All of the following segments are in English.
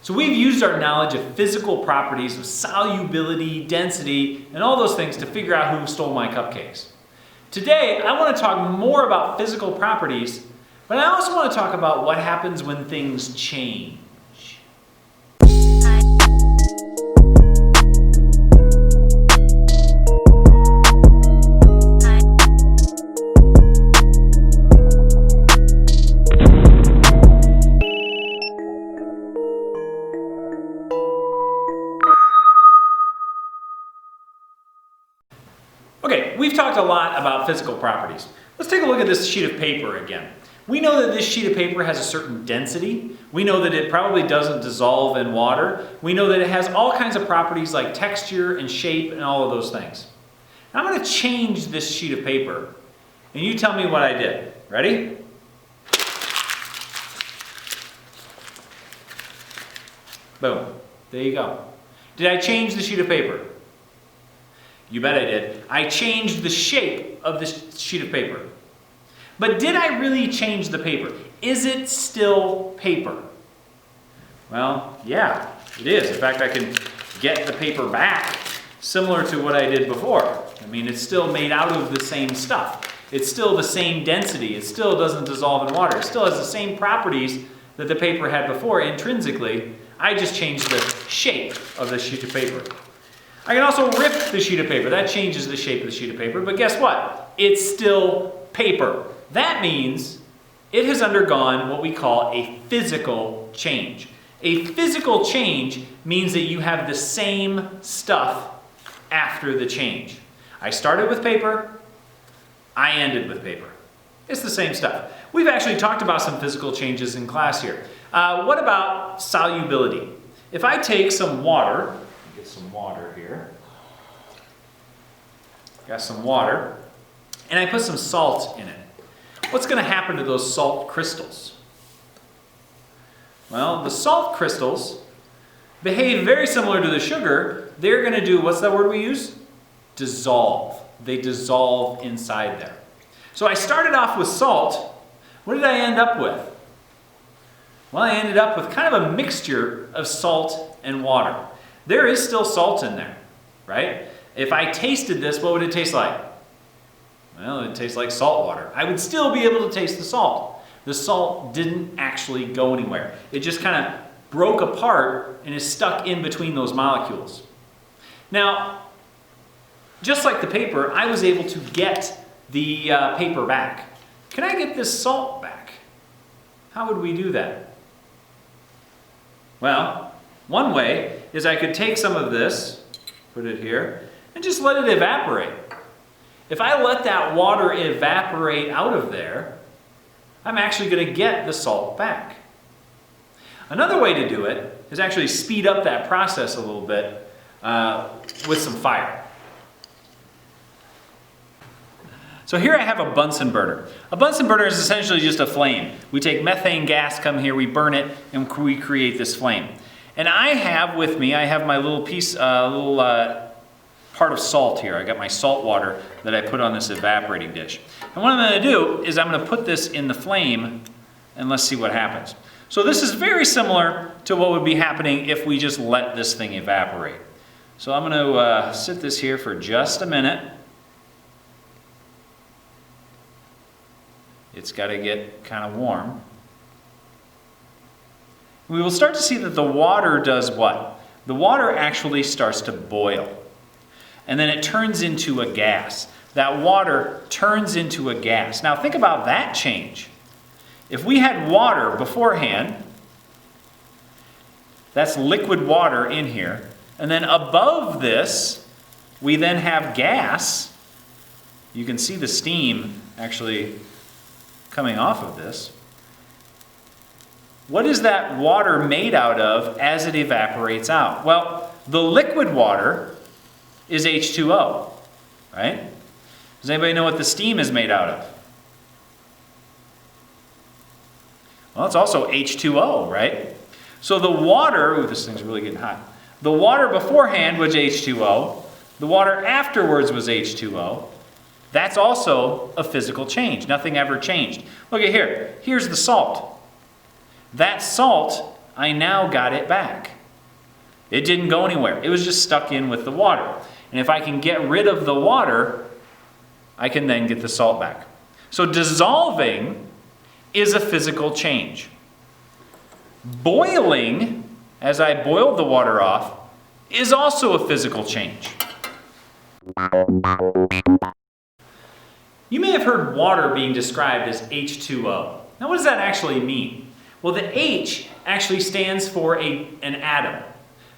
So we've used our knowledge of physical properties of solubility, density, and all those things to figure out who stole my cupcakes. Today, I want to talk more about physical properties, but I also want to talk about what happens when things change. Okay, we've talked a lot about physical properties. Let's take a look at this sheet of paper again. We know that this sheet of paper has a certain density. We know that it probably doesn't dissolve in water. We know that it has all kinds of properties like texture and shape and all of those things. Now I'm going to change this sheet of paper, and you tell me what I did. Ready? Boom. There you go. Did I change the sheet of paper? You bet I did. I changed the shape of this sheet of paper. But did I really change the paper? Is it still paper? Well, yeah, it is. In fact, I can get the paper back similar to what I did before. I mean, it's still made out of the same stuff. It's still the same density. It still doesn't dissolve in water. It still has the same properties that the paper had before intrinsically. I just changed the shape of the sheet of paper. I can also rip the sheet of paper. That changes the shape of the sheet of paper, but guess what? It's still paper. That means it has undergone what we call a physical change. A physical change means that you have the same stuff after the change. I started with paper, I ended with paper. It's the same stuff. We've actually talked about some physical changes in class here. What about solubility? If I take some water, get some water here. Got some water, and I put some salt in it. What's going to happen to those salt crystals? Well, the salt crystals behave very similar to the sugar. They're going to do, what's that word we use? Dissolve. They dissolve inside there. So I started off with salt. What did I end up with? Well, I ended up with kind of a mixture of salt and water. There is still salt in there, right? If I tasted this, what would it taste like? Well, it tastes like salt water. I would still be able to taste the salt. The salt didn't actually go anywhere. It just kind of broke apart and is stuck in between those molecules. Now, just like the paper, I was able to get the paper back. Can I get this salt back? How would we do that? Well, one way is I could take some of this, put it here, and just let it evaporate. If I let that water evaporate out of there, I'm actually going to get the salt back. Another way to do it is actually speed up that process a little bit with some fire. So here I have a Bunsen burner. A Bunsen burner is essentially just a flame. We take methane gas, come here, we burn it, and we create this flame. And I have with me, I have my little piece, part of salt here. I got my salt water that I put on this evaporating dish. And what I'm going to do is I'm going to put this in the flame and let's see what happens. So this is very similar to what would be happening if we just let this thing evaporate. So I'm going to sit this here for just a minute. It's got to get kind of warm. We will start to see that the water does what? The water actually starts to boil. And then it turns into a gas. That water turns into a gas. Now think about that change. If we had water beforehand, that's liquid water in here, and then above this, we then have gas. You can see the steam actually coming off of this. What is that water made out of as it evaporates out? Well, the liquid water is H2O, right? Does anybody know what the steam is made out of? Well, it's also H2O, right? So the water, ooh, this thing's really getting hot. The water beforehand was H2O. The water afterwards was H2O. That's also a physical change. Nothing ever changed. Look at here. Here's the salt. That salt I now got it back. It didn't go anywhere. It was just stuck in with the water. And if I can get rid of the water, I can then get the salt back. So dissolving is a physical change. Boiling, as I boiled the water off, is also a physical change. You may have heard water being described as H2O. Now what does that actually mean? Well, the H actually stands for an atom.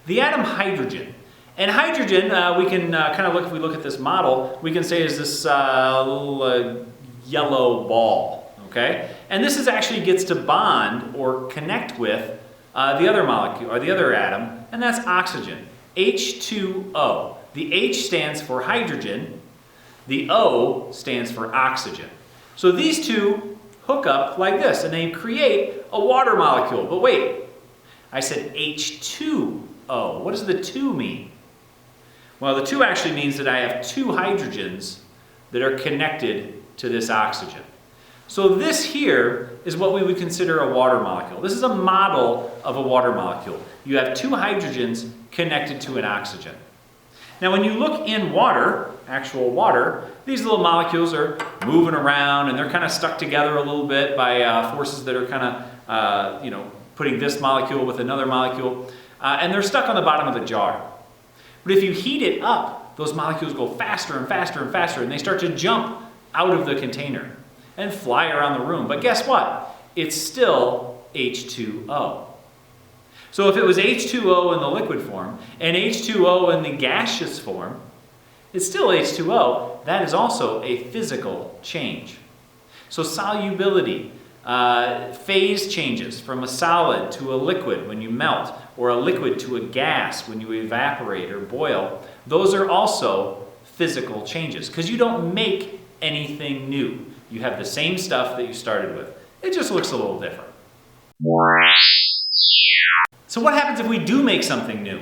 The atom hydrogen. And hydrogen, we can kind of look, if we look at this model, we can say is this little yellow ball, okay? And this is actually gets to bond or connect with the other molecule, or the other atom, and that's oxygen, H2O. The H stands for hydrogen, the O stands for oxygen. So these two hook up like this, and they create a water molecule. But wait, I said H2O. What does the 2 mean? Well, the 2 actually means that I have 2 hydrogens that are connected to this oxygen. So this here is what we would consider a water molecule. This is a model of a water molecule. You have 2 hydrogens connected to an oxygen. Now when you look in water, actual water, these little molecules are moving around and they're kind of stuck together a little bit by forces that are kind of, putting this molecule with another molecule. And they're stuck on the bottom of the jar. But if you heat it up, those molecules go faster and faster and faster, and they start to jump out of the container and fly around the room. But guess what? It's still H2O. So if it was H2O in the liquid form and H2O in the gaseous form, it's still H2O. That is also a physical change. So solubility, phase changes from a solid to a liquid when you melt, or a liquid to a gas when you evaporate or boil, those are also physical changes because you don't make anything new. You have the same stuff that you started with. It just looks a little different. So what happens if we do make something new?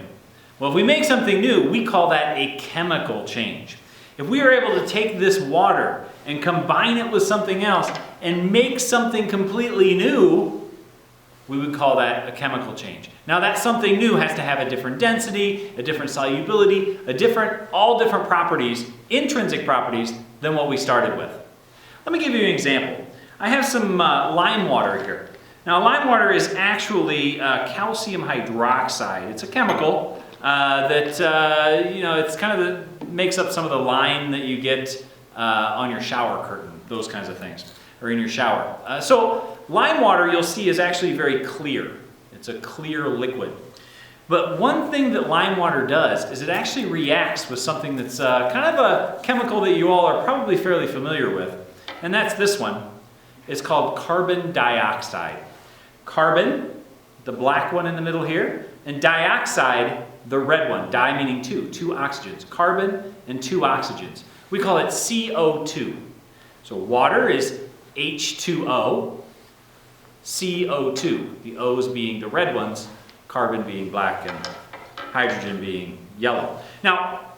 Well, if we make something new, we call that a chemical change. If we are able to take this water and combine it with something else and make something completely new, we would call that a chemical change. Now that something new has to have a different density, a different solubility, all different properties, intrinsic properties, than what we started with. Let me give you an example. I have some lime water here. Now lime water is actually calcium hydroxide. It's a chemical it's kind of makes up some of the lime that you get on your shower curtain, those kinds of things, or in your shower. So lime water, you'll see, is actually very clear. It's a clear liquid. But one thing that lime water does is it actually reacts with something that's kind of a chemical that you all are probably fairly familiar with, and that's this one. It's called carbon dioxide. Carbon, the black one in the middle here, and dioxide, the red one. Di meaning 2 oxygens. Carbon and 2 oxygens. We call it CO2. So water is H2O, CO2, the O's being the red ones, carbon being black and hydrogen being yellow. Now,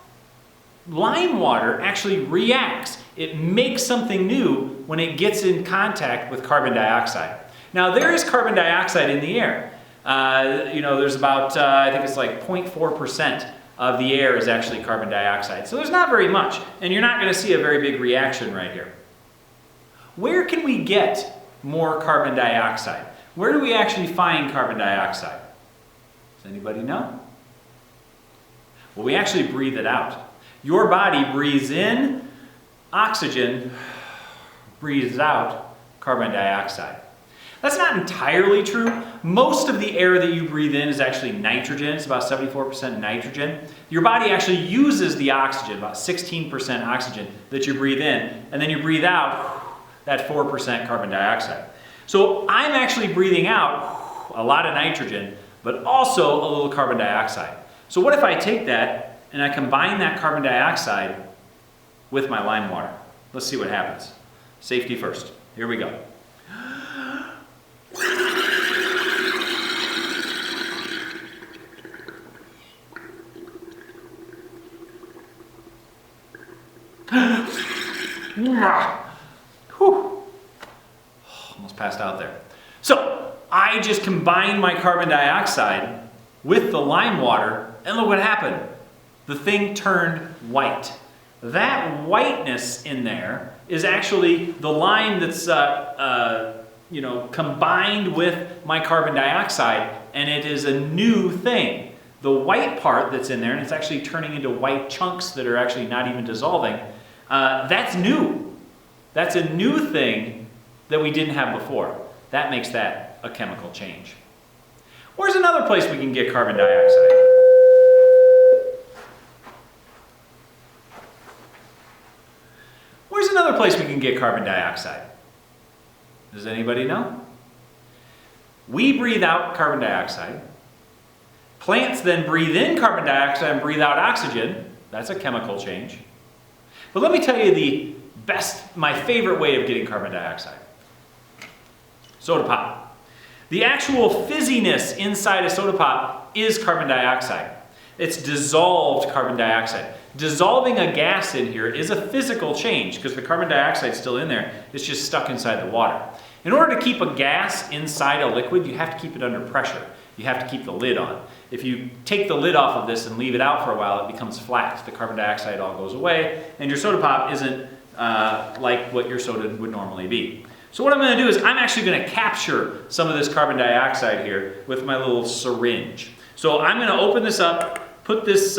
lime water actually reacts. It makes something new when it gets in contact with carbon dioxide. Now, there is carbon dioxide in the air. There's about, I think it's like 0.4% of the air is actually carbon dioxide. So there's not very much, and you're not going to see a very big reaction right here. Where can we get more carbon dioxide? Where do we actually find carbon dioxide? Does anybody know? Well, we actually breathe it out. Your body breathes in oxygen, breathes out carbon dioxide. That's not entirely true. Most of the air that you breathe in is actually nitrogen. It's about 74% nitrogen. Your body actually uses the oxygen, about 16% oxygen that you breathe in, and then you breathe out that 4% carbon dioxide. So I'm actually breathing out a lot of nitrogen, but also a little carbon dioxide. So what if I take that and I combine that carbon dioxide with my lime water? Let's see what happens. Safety first. Here we go. Whew. Almost passed out there. So, I just combined my carbon dioxide with the lime water, and look what happened. The thing turned white. That whiteness in there is actually the lime that's combined with my carbon dioxide, and it is a new thing. The white part that's in there, and it's actually turning into white chunks that are actually not even dissolving, that's new. That's a new thing that we didn't have before. That makes that a chemical change. Where's another place we can get carbon dioxide? Where's another place we can get carbon dioxide? Does anybody know? We breathe out carbon dioxide. Plants then breathe in carbon dioxide and breathe out oxygen. That's a chemical change. But let me tell you my favorite way of getting carbon dioxide. Soda pop. The actual fizziness inside a soda pop is carbon dioxide. It's dissolved carbon dioxide. Dissolving a gas in here is a physical change because the carbon dioxide is still in there. It's just stuck inside the water. In order to keep a gas inside a liquid, you have to keep it under pressure. You have to keep the lid on. If you take the lid off of this and leave it out for a while, it becomes flat. The carbon dioxide all goes away, and your soda pop isn't like what your soda would normally be. So what I'm going to do is I'm actually going to capture some of this carbon dioxide here with my little syringe. So I'm going to open this up, put this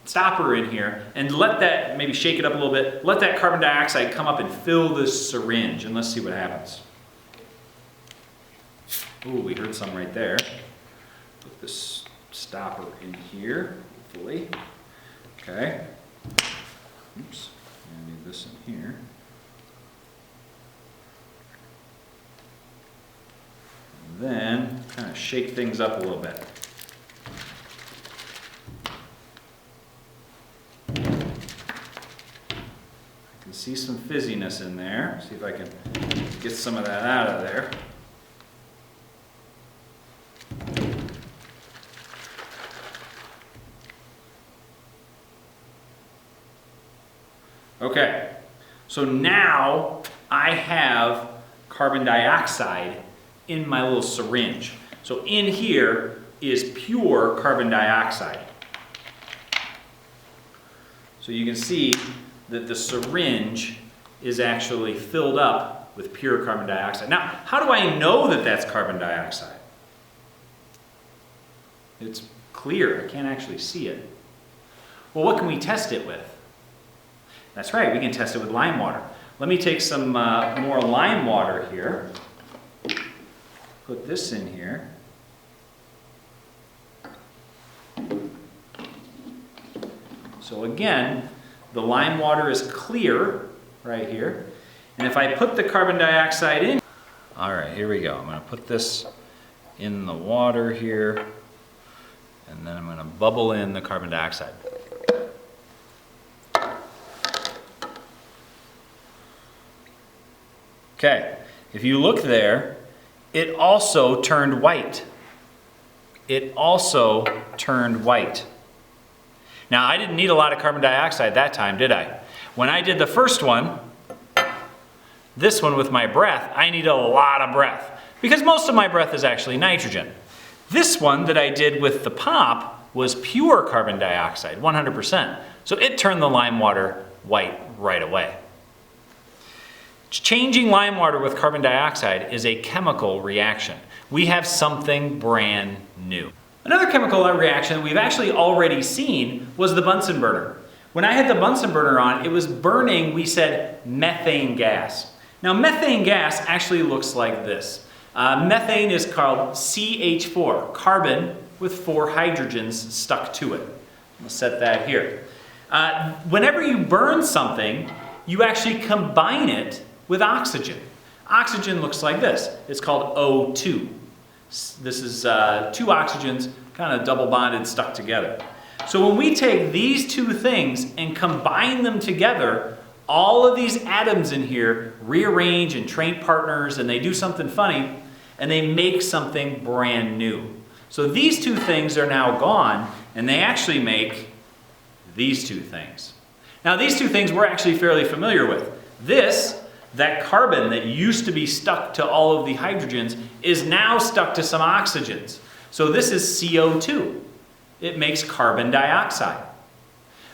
stopper in here, and let that, maybe shake it up a little bit, let that carbon dioxide come up and fill this syringe, and let's see what happens. Ooh, we heard some right there. Put this stopper in here, hopefully. Okay. Oops, I need this in here. And then kind of shake things up a little bit. I can see some fizziness in there. See if I can get some of that out of there. Okay, so now I have carbon dioxide in my little syringe. So in here is pure carbon dioxide. So you can see that the syringe is actually filled up with pure carbon dioxide. Now, how do I know that that's carbon dioxide? It's clear, I can't actually see it. Well, what can we test it with? That's right, we can test it with lime water. Let me take some more lime water here. Put this in here. So again, the lime water is clear right here. And if I put the carbon dioxide in, all right, here we go. I'm going to put this in the water here, and then I'm going to bubble in the carbon dioxide. Okay, if you look there, it also turned white. It also turned white. Now, I didn't need a lot of carbon dioxide that time, did I? When I did the first one, this one with my breath, I need a lot of breath because most of my breath is actually nitrogen. This one that I did with the pop was pure carbon dioxide, 100%. So it turned the lime water white right away. Changing lime water with carbon dioxide is a chemical reaction. We have something brand new. Another chemical reaction that we've actually already seen was the Bunsen burner. When I had the Bunsen burner on, it was burning, we said, methane gas. Now, methane gas actually looks like this. Methane is called CH4, carbon with 4 hydrogens stuck to it. I'll set that here. Whenever you burn something, you actually combine it with oxygen. Oxygen looks like this. It's called O2. This is 2 oxygens kind of double bonded, stuck together. So when we take these 2 things and combine them together, all of these atoms in here rearrange and trade partners, and they do something funny, and they make something brand new. So these 2 things are now gone, and they actually make these 2 things. Now these 2 things we're actually fairly familiar with. This That carbon that used to be stuck to all of the hydrogens is now stuck to some oxygens. So this is CO2. It makes carbon dioxide.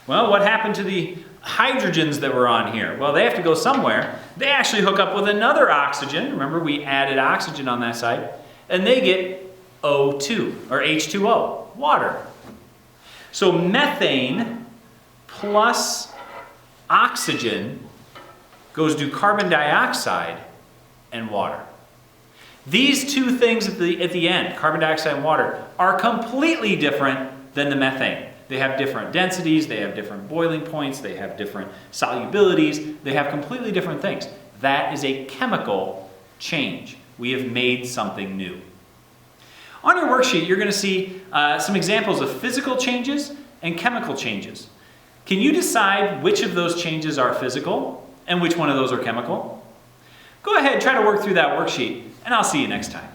Well, what happened to the hydrogens that were on here? Well, they have to go somewhere. They actually hook up with another oxygen. Remember, we added oxygen on that side. And they get O2, or H2O, water. So methane plus oxygen goes to carbon dioxide and water. These two things at the end, carbon dioxide and water, are completely different than the methane. They have different densities, they have different boiling points, they have different solubilities, they have completely different things. That is a chemical change. We have made something new. On your worksheet, you're going to see some examples of physical changes and chemical changes. Can you decide which of those changes are physical and which one of those are chemical? Go ahead and try to work through that worksheet, and I'll see you next time.